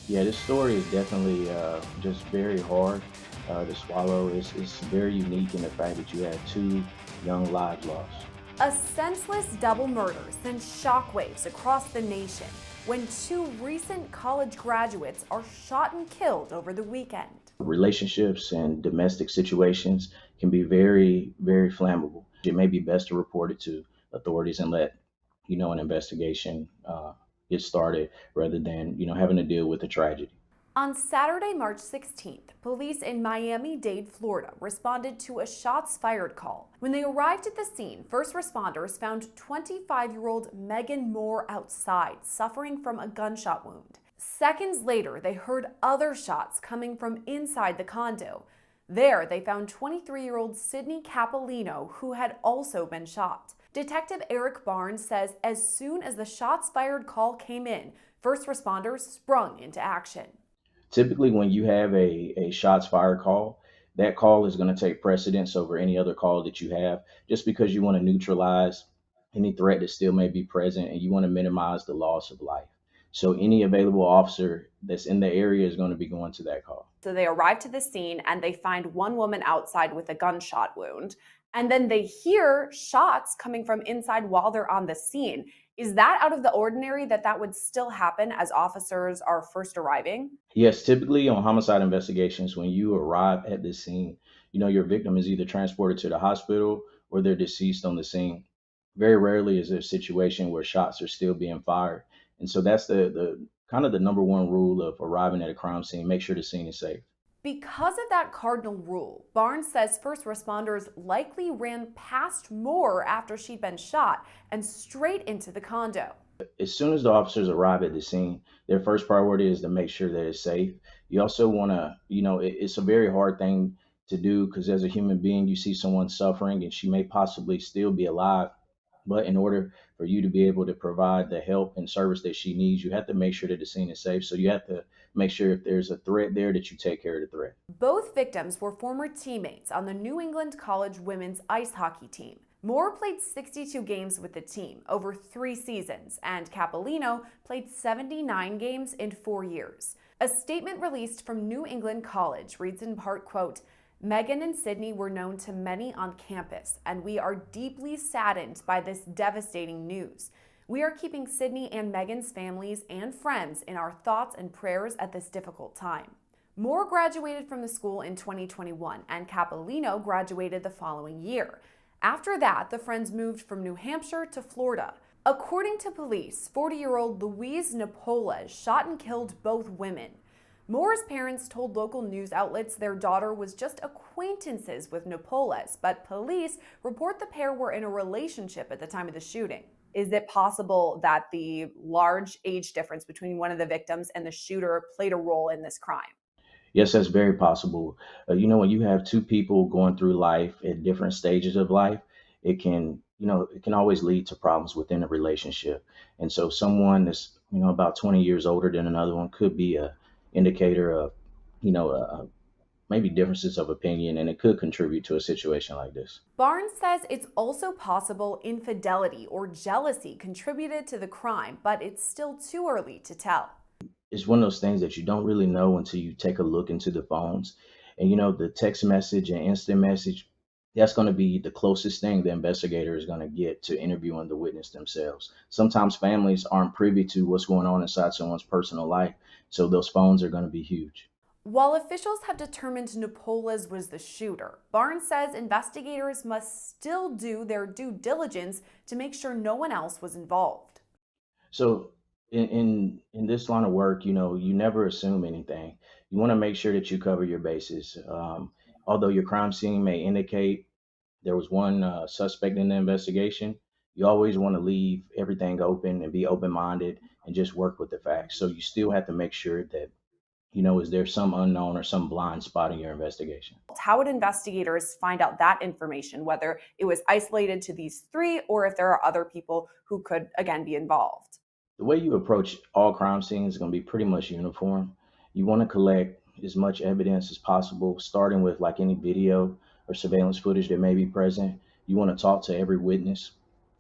Yeah, this story is definitely just very hard to swallow. It's very unique in the fact that you had two young lives lost. A senseless double murder sends shockwaves across the nation when two recent college graduates are shot and killed over the weekend. Relationships and domestic situations can be very, very flammable. It may be best to report it to authorities and let an investigation get started rather than having to deal with the tragedy. On Saturday, March 16th, police in Miami-Dade, Florida responded to a shots fired call. When they arrived at the scene, first responders found 25-year-old Meghan Moore outside, suffering from a gunshot wound. Seconds later, they heard other shots coming from inside the condo. There, they found 23-year-old Sidney Capolino, who had also been shot. Detective Eric Barnes says as soon as the shots fired call came in, first responders sprung into action. Typically, when you have a shots fired call, that call is going to take precedence over any other call that you have, just because you want to neutralize any threat that still may be present and you want to minimize the loss of life. So, any available officer that's in the area is going to be going to that call. So they arrive to the scene and they find one woman outside with a gunshot wound. And then they hear shots coming from inside while they're on the scene. Is that out of the ordinary that that would still happen as officers are first arriving? Yes, typically on homicide investigations, when you arrive at the scene, your victim is either transported to the hospital or they're deceased on the scene. Very rarely is there a situation where shots are still being fired. And so that's the kind of the number one rule of arriving at a crime scene. Make sure the scene is safe. Because of that cardinal rule, Barnes says first responders likely ran past Moore after she'd been shot and straight into the condo. As soon as the officers arrive at the scene, their first priority is to make sure that it's safe. You also want to, it's a very hard thing to do because as a human being, you see someone suffering and she may possibly still be alive. But in order for you to be able to provide the help and service that she needs, you have to make sure that the scene is safe. So you have to make sure if there's a threat there that you take care of the threat. Both victims were former teammates on the New England College women's ice hockey team. Moore played 62 games with the team over 3 seasons, and Capolino played 79 games in 4 years. A statement released from New England College reads in part, quote, Meghan and Sidney were known to many on campus, and we are deeply saddened by this devastating news. We are keeping Sidney and Meghan's families and friends in our thoughts and prayers at this difficult time. Moore graduated from the school in 2021, and Capolino graduated the following year. After that, the friends moved from New Hampshire to Florida. According to police, 40-year-old Louise Napoles shot and killed both women. Moore's parents told local news outlets their daughter was just acquaintances with Napoles, but police report the pair were in a relationship at the time of the shooting. Is it possible that the large age difference between one of the victims and the shooter played a role in this crime? Yes, that's very possible. When you have two people going through life at different stages of life, it can always lead to problems within a relationship. And so someone that's, about 20 years older than another one could be a indicator of, maybe differences of opinion, and it could contribute to a situation like this. Barnes says it's also possible infidelity or jealousy contributed to the crime, but it's still too early to tell. It's one of those things that you don't really know until you take a look into the phones. And the text message and instant message, that's going to be the closest thing the investigator is going to get to interviewing the witness themselves. Sometimes families aren't privy to what's going on inside someone's personal life, so those phones are going to be huge. While officials have determined Napoles was the shooter, Barnes says investigators must still do their due diligence to make sure no one else was involved. So in this line of work, you never assume anything. You want to make sure that you cover your bases. Although your crime scene may indicate there was one suspect in the investigation, you always want to leave everything open and be open minded and just work with the facts. So you still have to make sure that, is there some unknown or some blind spot in your investigation? How would investigators find out that information, whether it was isolated to these three or if there are other people who could, again, be involved? The way you approach all crime scenes is going to be pretty much uniform. You want to collect as much evidence as possible, starting with like any video or surveillance footage that may be present. You want to talk to every witness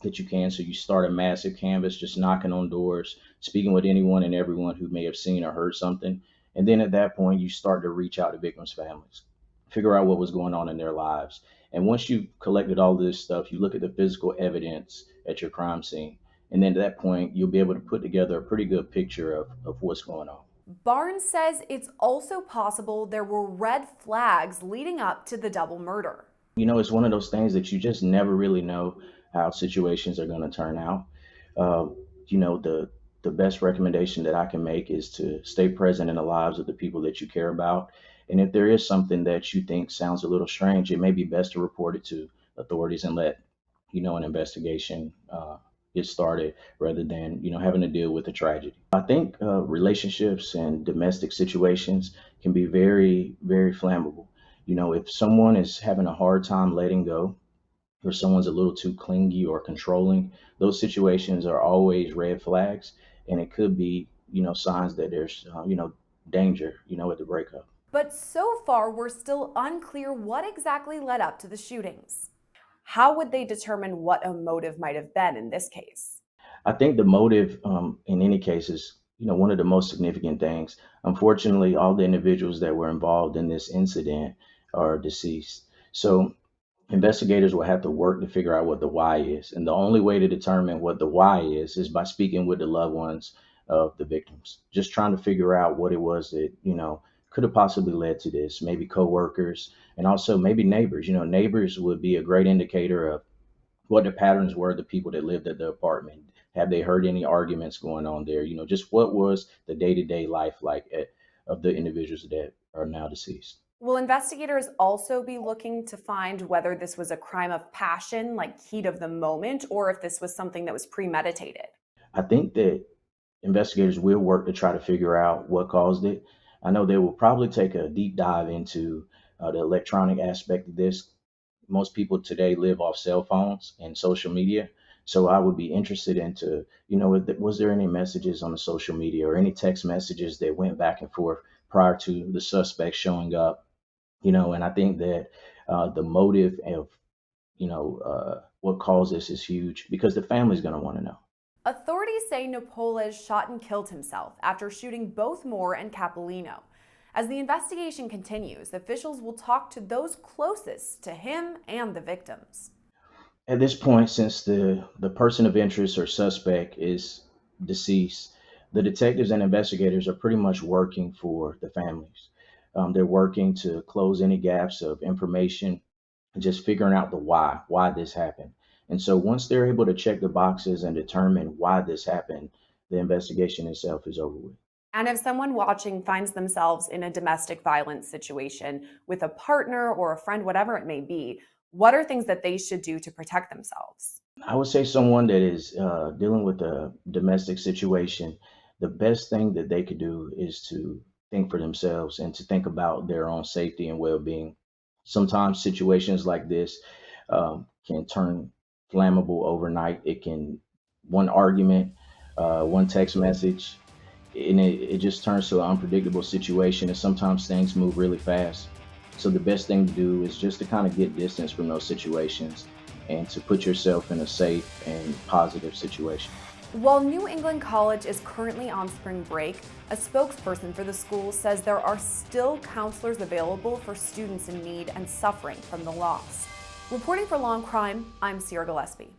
that you can. So you start a massive canvas, just knocking on doors, speaking with anyone and everyone who may have seen or heard something. And then at that point, you start to reach out to victims' families, figure out what was going on in their lives. And once you've collected all this stuff, you look at the physical evidence at your crime scene. And then at that point, you'll be able to put together a pretty good picture of what's going on. Barnes says it's also possible there were red flags leading up to the double murder. It's one of those things that you just never really know how situations are going to turn out. Uh, the best recommendation that I can make is to stay present in the lives of the people that you care about. And if there is something that you think sounds a little strange, it may be best to report it to authorities and let an investigation get started rather than having to deal with a tragedy. I think relationships and domestic situations can be very, very flammable. If someone is having a hard time letting go, or someone's a little too clingy or controlling, those situations are always red flags, and it could be, signs that there's, danger, at the breakup. But so far, we're still unclear what exactly led up to the shootings. How would they determine what a motive might have been in this case? I think the motive, in any case, is one of the most significant things. Unfortunately, all the individuals that were involved in this incident are deceased. So investigators will have to work to figure out what the why is. And the only way to determine what the why is by speaking with the loved ones of the victims, just trying to figure out what it was that, could have possibly led to this. Maybe coworkers and also maybe neighbors. Neighbors would be a great indicator of what the patterns were, the people that lived at the apartment. Have they heard any arguments going on there? Just what was the day-to-day life like of the individuals that are now deceased. Will investigators also be looking to find whether this was a crime of passion, like heat of the moment, or if this was something that was premeditated? I think that investigators will work to try to figure out what caused it. I know they will probably take a deep dive into the electronic aspect of this. Most people today live off cell phones and social media. So I would be interested into, was there any messages on the social media or any text messages that went back and forth prior to the suspect showing up? And I think that the motive of, what caused this is huge because the family's going to want to know. Authorities say Napoles shot and killed himself after shooting both Moore and Capolino. As the investigation continues, officials will talk to those closest to him and the victims. At this point, since the person of interest or suspect is deceased, the detectives and investigators are pretty much working for the families. They're working to close any gaps of information and just figuring out the why this happened. And so once they're able to check the boxes and determine why this happened, the investigation itself is over with. And if someone watching finds themselves in a domestic violence situation with a partner or a friend, whatever it may be, what are things that they should do to protect themselves? I would say someone that is dealing with a domestic situation, the best thing that they could do is to think for themselves and to think about their own safety and well-being. Sometimes situations like this can turn flammable overnight. It can, one argument, one text message, and it just turns to an unpredictable situation. And sometimes things move really fast. So the best thing to do is just to kind of get distance from those situations and to put yourself in a safe and positive situation. While New England College is currently on spring break, a spokesperson for the school says there are still counselors available for students in need and suffering from the loss. Reporting for Law&Crime, I'm Gillespie.